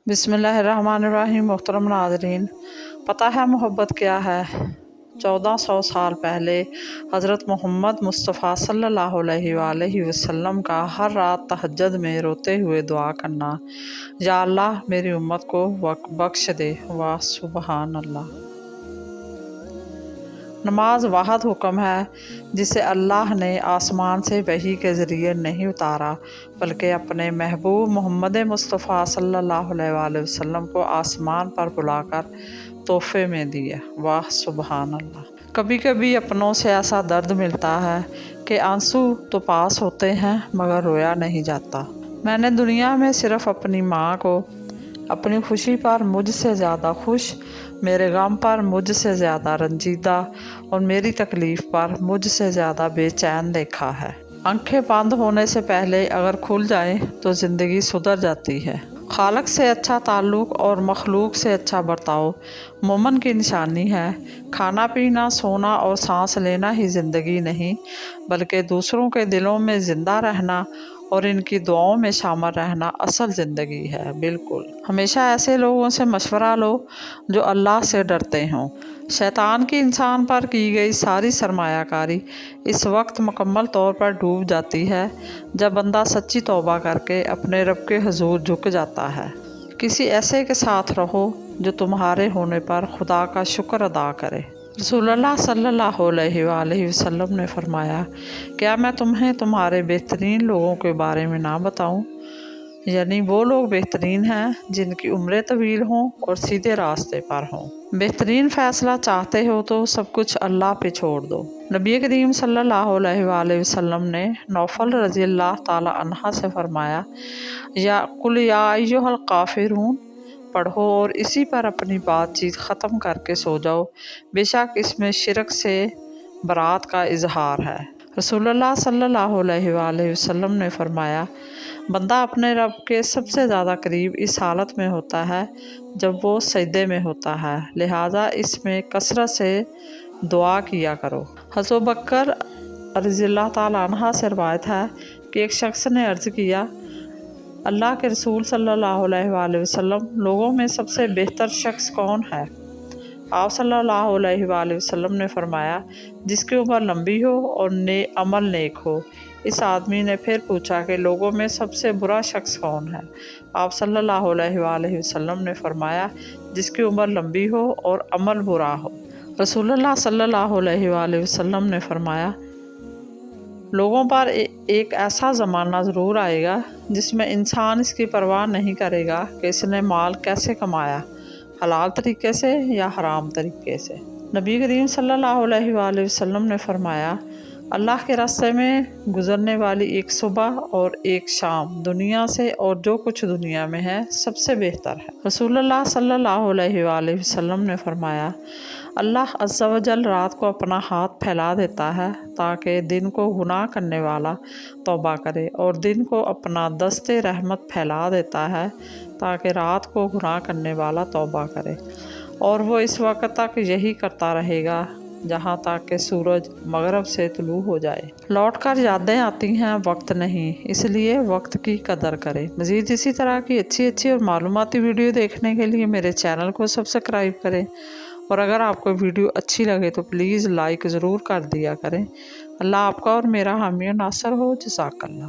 बिस्मिल्लाहिर्रहमानिर्रहीम। मोहतरम नाज़रीन, पता है मोहब्बत क्या है? 1400 साल पहले हज़रत मोहम्मद मुस्तफ़ा सल्लल्लाहु अलैहि वसल्लम का हर रात तहज्जुद में रोते हुए दुआ करना, या अल्लाह मेरी उम्मत को बख्श दे। वाह सुबहान अल्लाह। नमाज वाहिद हुक्म है जिसे अल्लाह ने आसमान से वही के ज़रिए नहीं उतारा, बल्कि अपने महबूब मोहम्मद मुस्तफ़ा सल्लल्लाहु अलैहि वसल्लम को आसमान पर बुलाकर तोहफे में दिया। वाह सुबहान अल्लाह। कभी कभी अपनों से ऐसा दर्द मिलता है कि आंसू तो पास होते हैं मगर रोया नहीं जाता। मैंने दुनिया में सिर्फ़ अपनी माँ को अपनी खुशी पर मुझसे ज़्यादा खुश, मेरे गम पर मुझसे ज़्यादा रंजीदा और मेरी तकलीफ़ पर मुझसे ज़्यादा बेचैन देखा है। आंखें बंद होने से पहले अगर खुल जाएं तो ज़िंदगी सुधर जाती है। खालक से अच्छा ताल्लुक़ और मखलूक से अच्छा बर्ताव मोमन की निशानी है। खाना पीना, सोना और सांस लेना ही ज़िंदगी नहीं, बल्कि दूसरों के दिलों में ज़िंदा रहना और इनकी दुआओं में शामिल रहना असल ज़िंदगी है। बिल्कुल, हमेशा ऐसे लोगों से मशवरा लो जो अल्लाह से डरते हों। शैतान की इंसान पर की गई सारी सरमायाकारी इस वक्त मुकम्मल तौर पर डूब जाती है जब बंदा सच्ची तौबा करके अपने रब के हुजूर झुक जाता है। किसी ऐसे के साथ रहो जो तुम्हारे होने पर खुदा का शुक्र अदा करे। रसूलुल्लाह सल्लल्लाहु अलैहि वसल्लम ने फरमाया, क्या मैं तुम्हें तुम्हारे बेहतरीन लोगों के बारे में ना बताऊं? यानी वो लोग बेहतरीन हैं जिनकी उम्रें तवील हों और सीधे रास्ते पर हों। बेहतरीन फ़ैसला चाहते हो तो सब कुछ अल्लाह पे छोड़ दो। नबी करीम सल्लल्लाहु अलैहि वसल्लम ने नौफल रज़ी अल्लाह ताला अन्हा से फरमाया, या अय्युहल काफ़िरून पढ़ो और इसी पर अपनी बातचीत ख़त्म करके सो जाओ, बेशक इसमें शिरक से बरात का इजहार है। रसूलुल्लाह सल्लल्लाहु अलैहि वसल्लम ने फरमाया, बंदा अपने रब के सबसे ज़्यादा करीब इस हालत में होता है जब वो सजदे में होता है, लिहाजा इसमें कसरत से दुआ किया करो। हज़रत बकर रज़ियल्लाहु ताला अन्हा से रवायत है कि एक शख्स ने अर्ज़ किया, अल्लाह के रसूल सल्लल्लाहु अलैहि वसल्लम, लोगों में सबसे बेहतर शख्स कौन है? आप सल्लल्लाहु अलैहि वसल्लम ने फरमाया, जिसकी उम्र लंबी हो और अमल नेक हो। इस आदमी ने फिर पूछा कि लोगों में सबसे बुरा शख्स कौन है? आप सल्लल्लाहु अलैहि वसल्लम ने फरमाया, जिसकी उम्र लंबी हो और अमल बुरा हो। रसूलुल्लाह सल्लल्लाहु अलैहि वसल्लम ने फरमाया, लोगों पर एक ऐसा ज़माना ज़रूर आएगा जिसमें इंसान इसकी परवाह नहीं करेगा कि इसने माल कैसे कमाया, हलाल तरीके से या हराम तरीके से। नबी करीम सल्लल्लाहु अलैहि वसल्लम ने फरमाया, अल्लाह के रास्ते में गुज़रने वाली एक सुबह और एक शाम दुनिया से और जो कुछ दुनिया में है सबसे बेहतर है। रसूलुल्लाह सल्लल्लाहु अलैहि वसल्लम ने फरमाया, अल्लाह अज़्ज़ा व जल रात को अपना हाथ फैला देता है ताकि दिन को गुनाह करने वाला तौबा करे, और दिन को अपना दस्ते रहमत फैला देता है ताकि रात को गुनाह करने वाला तौबा करे, और वो इस वक्त तक यही करता रहेगा जहाँ तक कि सूरज मगरब से तुलू हो जाए। लौट कर यादें आती हैं, वक्त नहीं, इसलिए वक्त की कदर करें। मज़ीद इसी तरह की अच्छी और मालूमाती वीडियो देखने के लिए मेरे चैनल को सब्सक्राइब करें, और अगर आपको वीडियो अच्छी लगे तो प्लीज़ लाइक ज़रूर कर दिया करें। अल्लाह आपका और मेरा हामी और नासर हो। जज़ाकल्लाह।